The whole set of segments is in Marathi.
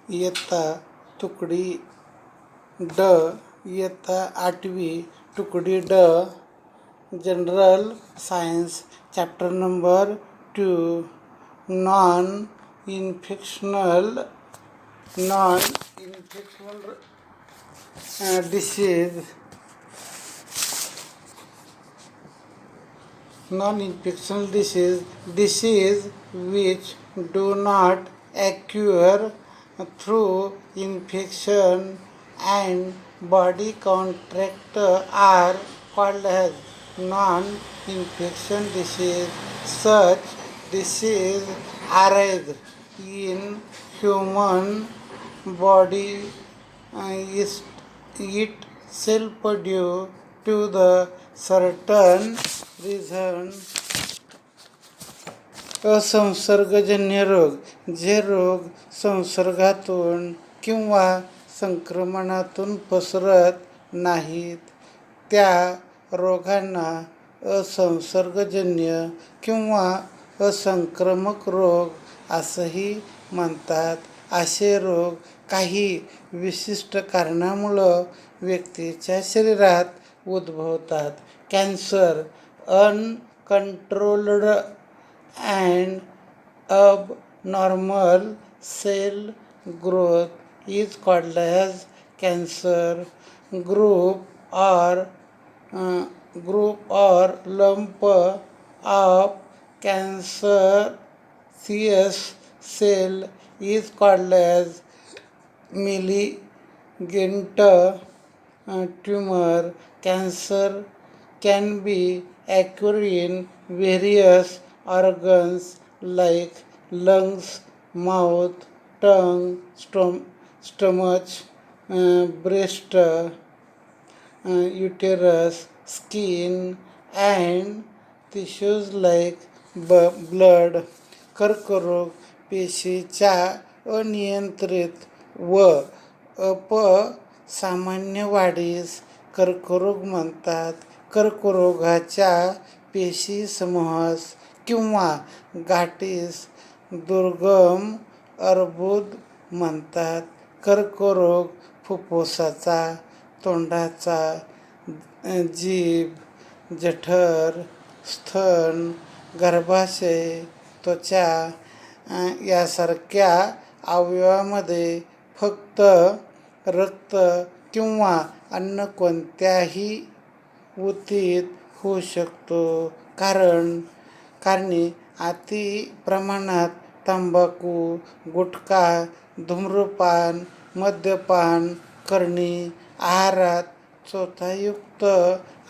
इयत्ता तुकडी ड, इयत्ता 8वी तुकडी ड, general science, chapter number 2, non infectional disease. Non-infectious disease which do not occur through infection and body contact are called as non-infectious disease. Such disease arise in human body itself due to the certain reason. असंसर्गजन्य रोग, जे रोग संसर्गातून किंवा संक्रमणातून पसरत नाहीत त्या रोगांना असंसर्गजन्य किंवा असंक्रमक रोग असंही म्हणतात. असे रोग काही विशिष्ट कारणामुळं व्यक्तीच्या शरीरात उद्भवतात. Cancer, uncontrolled and abnormal cell growth is called as cancer. Group or lump of cancerous cell is called as malignant tumor. Cancer can be occur in various organs like lungs, mouth, tongue, stomach, breast, uterus, skin, and tissues like blood. कर्करोग पेशीच्या अनियंत्रित व अपसामान्य वाढीस कर्करोग म्हणतात. कर्करोगाच्या पेशीसमूहास किंवा गाठीस दुर्गम अर्बुद म्हणतात. कर्करोग फुफ्फुसाचा, तोंडाचा, जीभ, जठर, स्तन, गर्भाशय, त्वचा यासारख्या अवयवामध्ये फक्त रक्त किंवा अन्य कोणत्याही ऊतीत होऊ शकतो. कारणे अति प्रमाणात तंबाखू, गुटखा, धूम्रपान, मद्यपान करणे, आहारात चोथायुक्त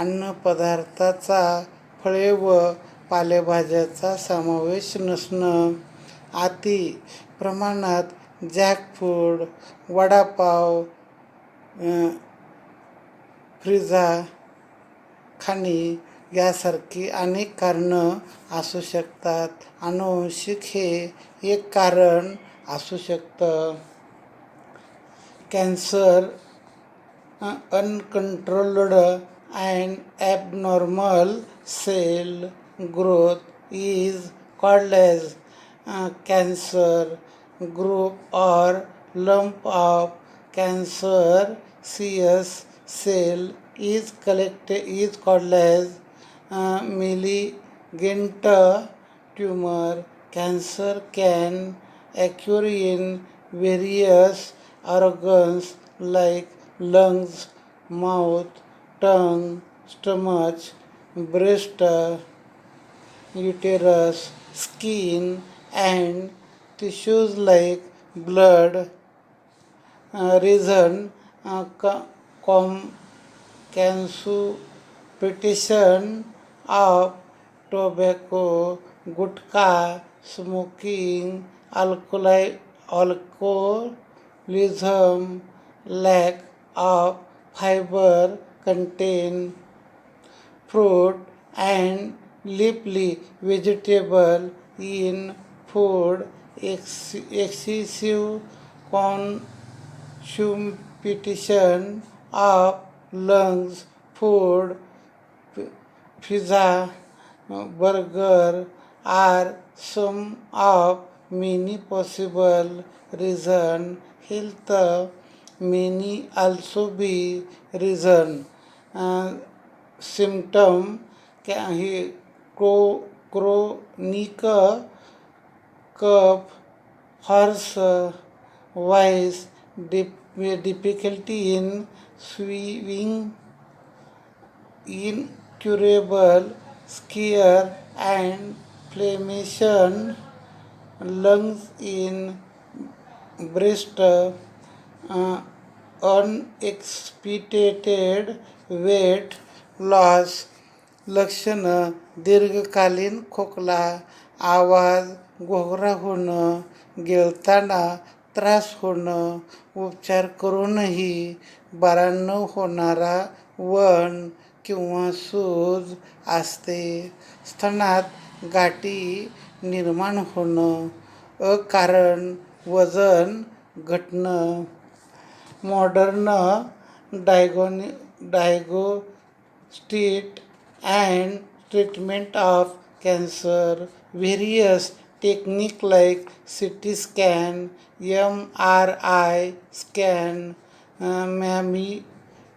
अन्नपदार्थाचा, फळे व पालेभाज्याचा समावेश नसणं, अति प्रमाणात जंक फूड, वडापाव, पिझ्झा खाणे यासारखी अनेक कारणं असू शकतात. अनुवंशिक हे एक कारण असू शकतं. Cancer, uncontrolled and abnormal cell growth is called as cancer. Group or lump of cancerous cell is called as malignant tumor. Cancer can occur in various organs like lungs, mouth, tongue, stomach, breast, uterus, skin, and tissues like blood. Reason consumption of tobacco, gutka, smoking, alcoholism, lack of fiber contain fruit and leafy vegetable in food, excessive consumption of lungs food, pizza, burger are some of many possible reasons. health. Many also be reason. Symptom he chronic cough, hoarse voice, difficulty in swallowing, incurable scare and inflammation, lungs in breast, unexpected weight loss, लक्षणं दीर्घकालीन खोकला, आवाज घोगरा होणं, गिळताना त्रास होणं, उपचार करूनही बरा न होणारा वण किंवा सूज असते, स्तनात गाठी निर्माण होणं, अकारण वजन घटणं. Modern diagnostic and treatment of cancer. Various techniques like CT scan, MRI scan,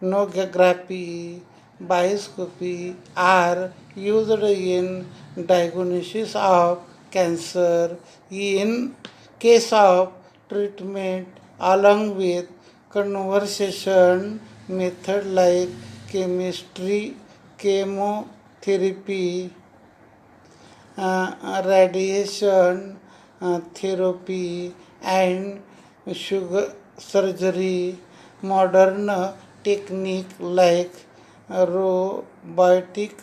mammography, biopsy are used in diagnosis of cancer. In case of treatment, along with conversation method like chemistry, chemotherapy, radiation therapy, and sugar surgery. Modern technique like robotic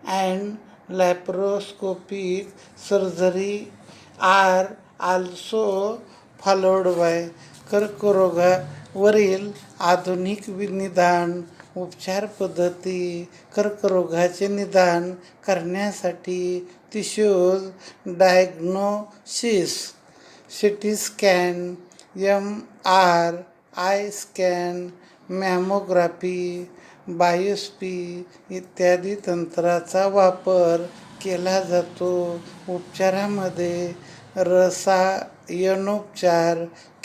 and laparoscopic surgery are also followed by. कर्करोगावरील आधुनिक निदान उपचार पद्धती. कर्करोगाचे निदान करण्यासाठी tissues diagnosis, CT scan, MRI scan, mammography, biopsy इत्यादी तंत्राचा वापर केला जातो. उपचारामध्ये रसायनोपचार,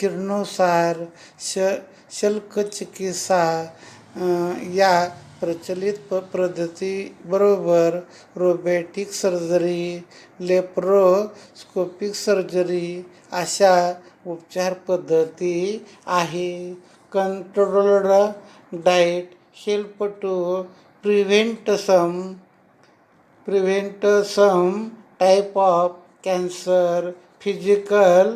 किरणोत्सार, शल्यचिकित्सा या प्रचलित पद्धतीबरोबर रोबोटिक सर्जरी, लेप्रोस्कोपिक सर्जरी अशा उपचार पद्धती आहे. Controlled diet help to prevent some type of cancer. Physical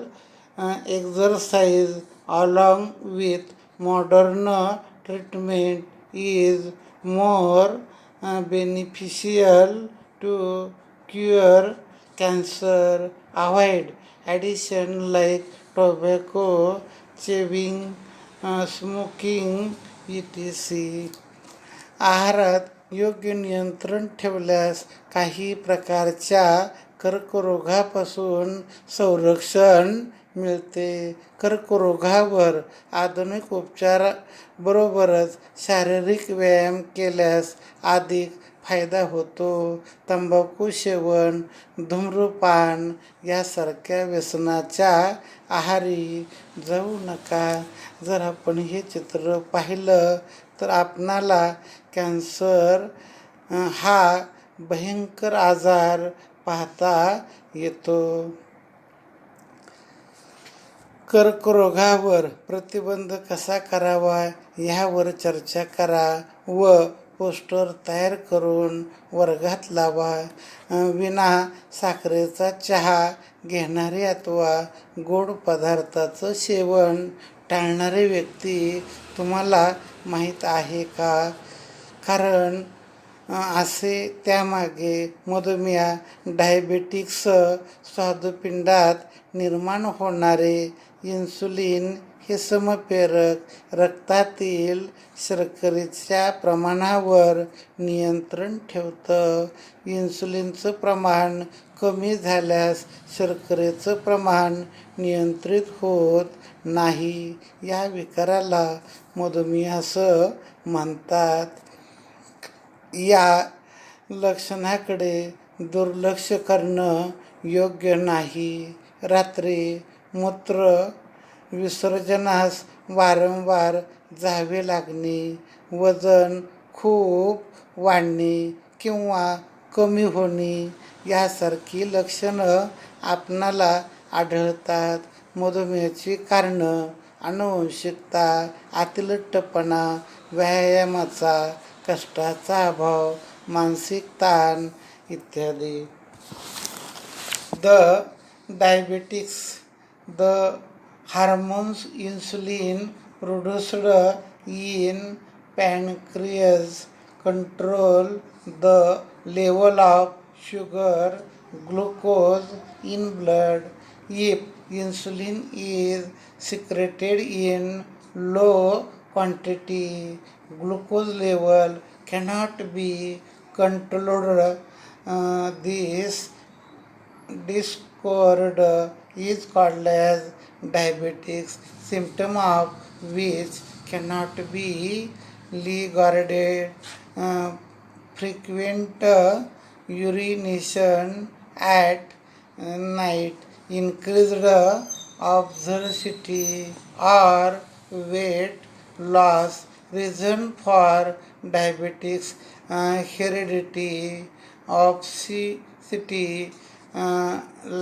exercise along with modern treatment is more beneficial to cure cancer. Avoid addiction like tobacco, chewing, smoking, etc. आहारात योग्य नियंत्रण ठेवल्यास काही प्रकारच्या कर्करोगापासून संरक्षण मिळते. कर्करोगावर आधुनिक उपचाराबरोबरच शारीरिक व्यायाम केल्यास अधिक फायदा होतो. तंबाखू सेवन, धूम्रपान यासारख्या व्यसनाच्या आहारी जाऊ नका. जर आपण हे चित्र पाहिलं तर आपणाला कॅन्सर हा भयंकर आजार पाहता येतो. कर्करोगावर प्रतिबंध कसा करावा ह्यावर चर्चा करा व पोस्टर तयार करून वर्गात लावा. विना साखरेचा चहा घेणारे अथवा गोड पदार्थाचं सेवन टाळणारे व्यक्ती तुम्हाला माहीत आहे का? कारण असे त्यामागे मधुमेह, डायबेटिक्स, स्वादुपिंडात निर्माण होणारे इन्सुलिन हे समप्रेरक रक्तातील शर्करेच्या प्रमाणावर नियंत्रण ठेवतं. इन्सुलिनचं प्रमाण कमी झाल्यास शर्करेचं प्रमाण नियंत्रित होत नाही. या विकाराला मधुमेह असं म्हणतात. या लक्षणाकडे दुर्लक्ष करणं योग्य नाही. रात्री मूत्र विसर्जनास वारंवार जावे लागणे, वजन खूप वाढणे किंवा कमी होणे यासारखी लक्षणं आपणाला आढळतात. मधुमेहाची कारणं: आनुवंशिकता, अतिलठ्ठपणा, व्यायामाचा, कष्टाचा अभाव, मानसिक ताण इत्यादी. The diabetics, the hormones insulin produced in pancreas control the level of sugar, glucose in blood. If insulin is secreted in low quantity, glucose level cannot be controlled. This disorder is called as diabetes, symptom of which cannot be regarded. Frequent urination at night, increased obesity or weight loss. Reason for diabetes: heredity, obesity,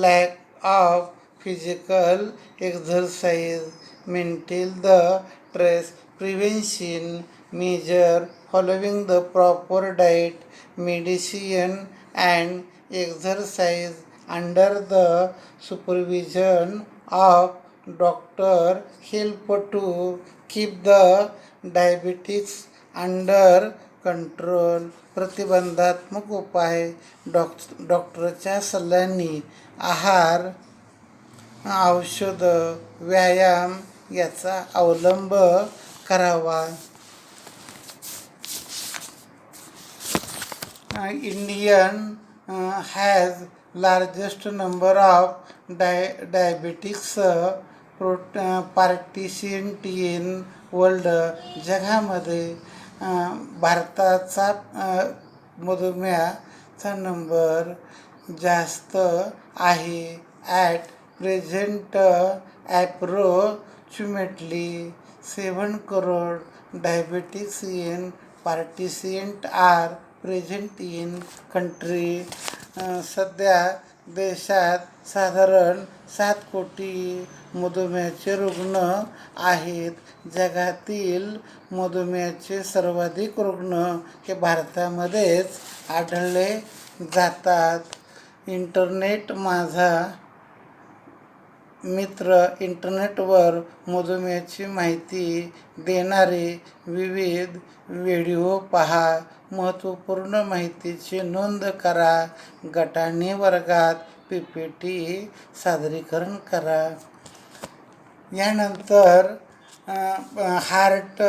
lack of physical exercise. Maintain the stress prevention measure following the proper diet, medicine and exercise under the supervision of doctor help to keep the diabetes under control. प्रतिबंधात्मक उपाय: डॉक्टरच्या सल्ल्याने आहार, औषध, व्यायाम याचा अवलंब करावा. Indian has largest number of diabetics participants in world. जगामध्ये भारताचा मधुमेहाचा नंबर जास्त आहे. At present approximately 7 crore diabetics in participants are present in country. सध्या देशात साधारण 7 कोटी मधुमेहाचे रुग्ण आहेत. जगातील मधुमेहाचे सर्वाधिक रुग्ण हे भारतामध्येच आढळले जातात. इंटरनेट माझा मित्र इंटरनेटवर मधुमेहाची माहिती देणारे विविध व्हिडिओ पहा. महत्त्वपूर्ण माहितीची नोंद करा. गटाने वर्गात PPT सादरीकरण करा. यानंतर heart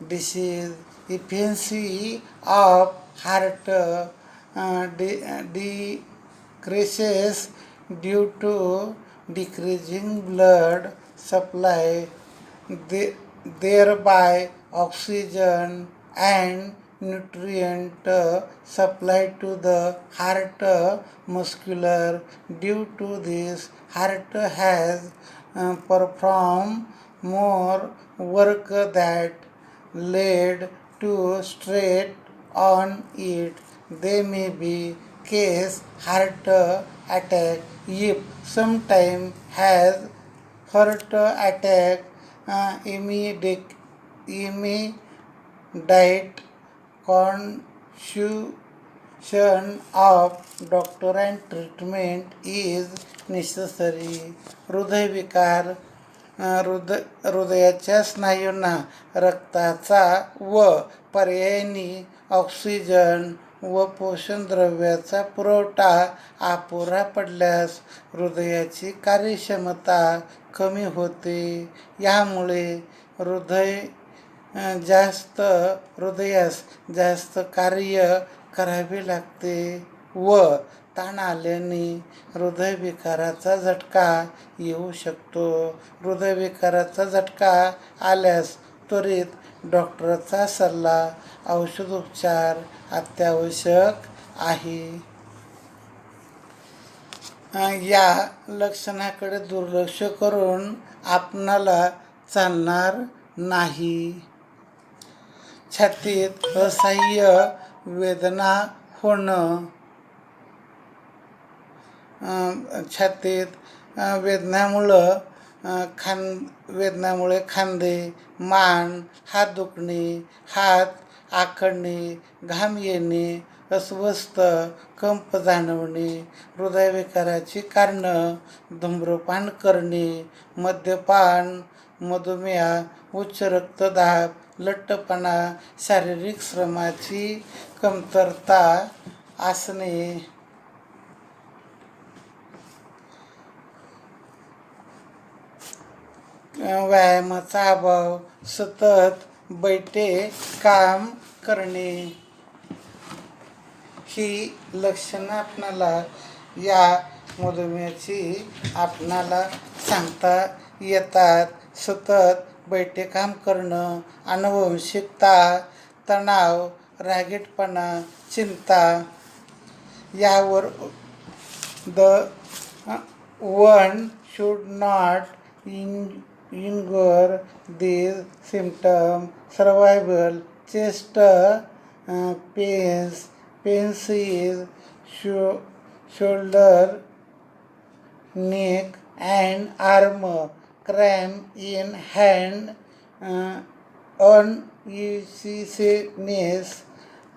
disease. Efficiency of heart decreases due to decreasing blood supply, thereby oxygen and nutrient supply to the heart muscular. Due to this, heart has performed more work that led to stress on it. They may be case heart attack. If sometime has heart attack, immediate consultation of doctor and treatment is necessary. हृदयविकार. हृदयाच्या स्नायूंना रक्ताचा व पर्यायाने ऑक्सिजन व पोषण द्रव्याचा पुरवठा अपुरा पडल्यास हृदयाची कार्यक्षमता कमी होते. यामुळे हृदयास जास्त कार्य करावे लागते व ताण आल्याने हृदयविकाराचा झटका येऊ शकतो. हृदयविकाराचा झटका आल्यास त्वरित डॉक्टरचा सल्ला, औषधोपचार अत्यावश्यक आहे. या लक्षणाकडे दुर्लक्ष करून आपणाला चालणार नाही. छातीत असह्य वेदना होणं, छातीत वेदनामुळे खांदे, मान, हात दुखणे, हात आखडणे, घाम येणे, अस्वस्थ, कंप जाणवणे, हृदयविकाराची कारणं, धूम्रपान करणे, मद्यपान, मधुमेह, उच्च रक्तदाब, लठ्ठपणा, शारीरिक श्रमाची कमतरता असणे, व्यायामाचा अभाव, सतत बैठे काम करणे, ही लक्षणं आपणाला या मधुमेहाची आपणाला सांगता येतात. सतत बैठे काम करणं, आनुवंशिकता, तणाव, रागीटपणा, चिंता यावर the one should not ignore these symptoms. Survival, chest pains is shoulder, neck and arm, cramp in hand, uneasiness,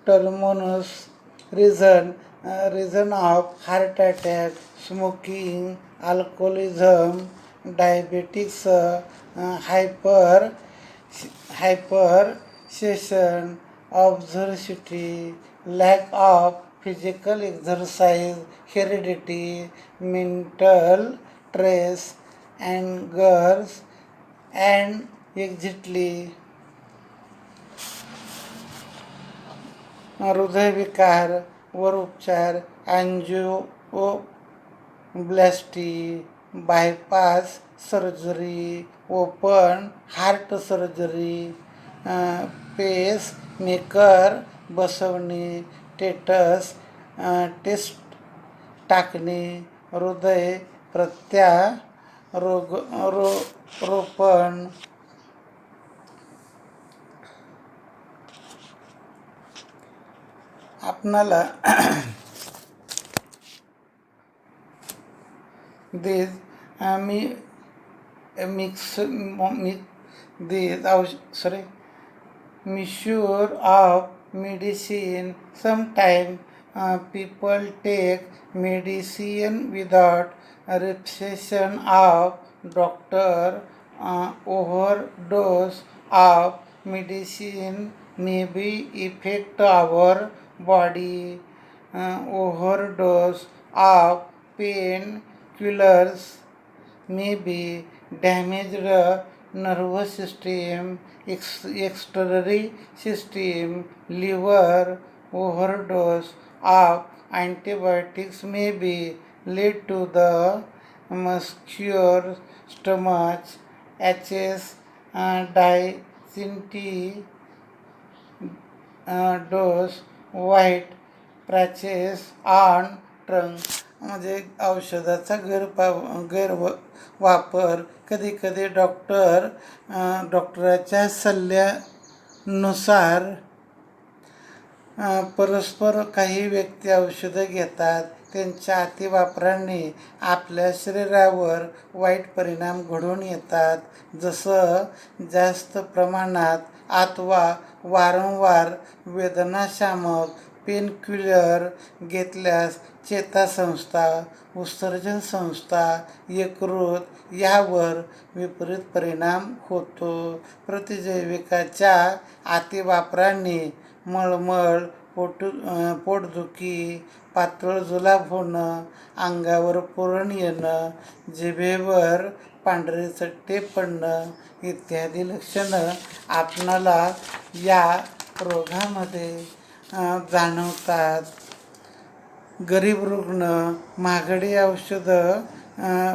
tremors, reason of heart attack, smoking, alcoholism, diabetics, hypertension, obesity, lack of physical exercise, heredity, mental stress, anger, and anxiety, हृदयविकार वर उपचार, angioplasty, bypass surgery, open heart surgery, pacemaker बसवणे, टेस्ट टाकणे, हृदय प्रत्यारोपण, आपणाला these misuse of medicine. Sometimes people take medicine without prescription of doctor. Overdose of medicine may be affect our body. Overdose of painkillers may be damaged nervous system, excretory system, liver. Overdose of antibiotics may be lead to the muscular stomach, aches, dysentery, dose, white patches on trunk. म्हणजे औषधाचा गैरवापर कधीकधी डॉक्टराच्या सल्ल्यानुसार परस्पर काही व्यक्ती औषधं घेतात. त्यांच्या अतिवापराने आपल्या शरीरावर वाईट परिणाम घडून येतात. जसं जास्त प्रमाणात अथवा वारंवार वेदनाशामक पेनकिलर घेतल्यास चेतासंस्था, उत्सर्जन संस्था, यकृत यावर विपरीत परिणाम होतो. प्रतिजैविकाच्या अतिवापराने मळमळ, पोटदुखी, पातळ जुलाब होणं, अंगावर पुरण येणं, जिभेवर पांढरे चट्टे पडणं इत्यादी लक्षणं आपणाला या रोगामध्ये जाणवतात. गरीब रुग्ण महागडी औषधं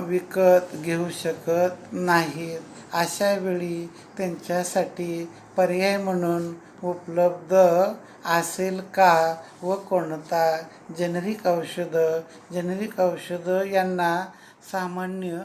विकत घेऊ शकत नाहीत. अशा वेळी त्यांच्यासाठी पर्याय म्हणून उपलब्ध असेल का व कोणता? जेनेरिक औषधं यांना सामान्य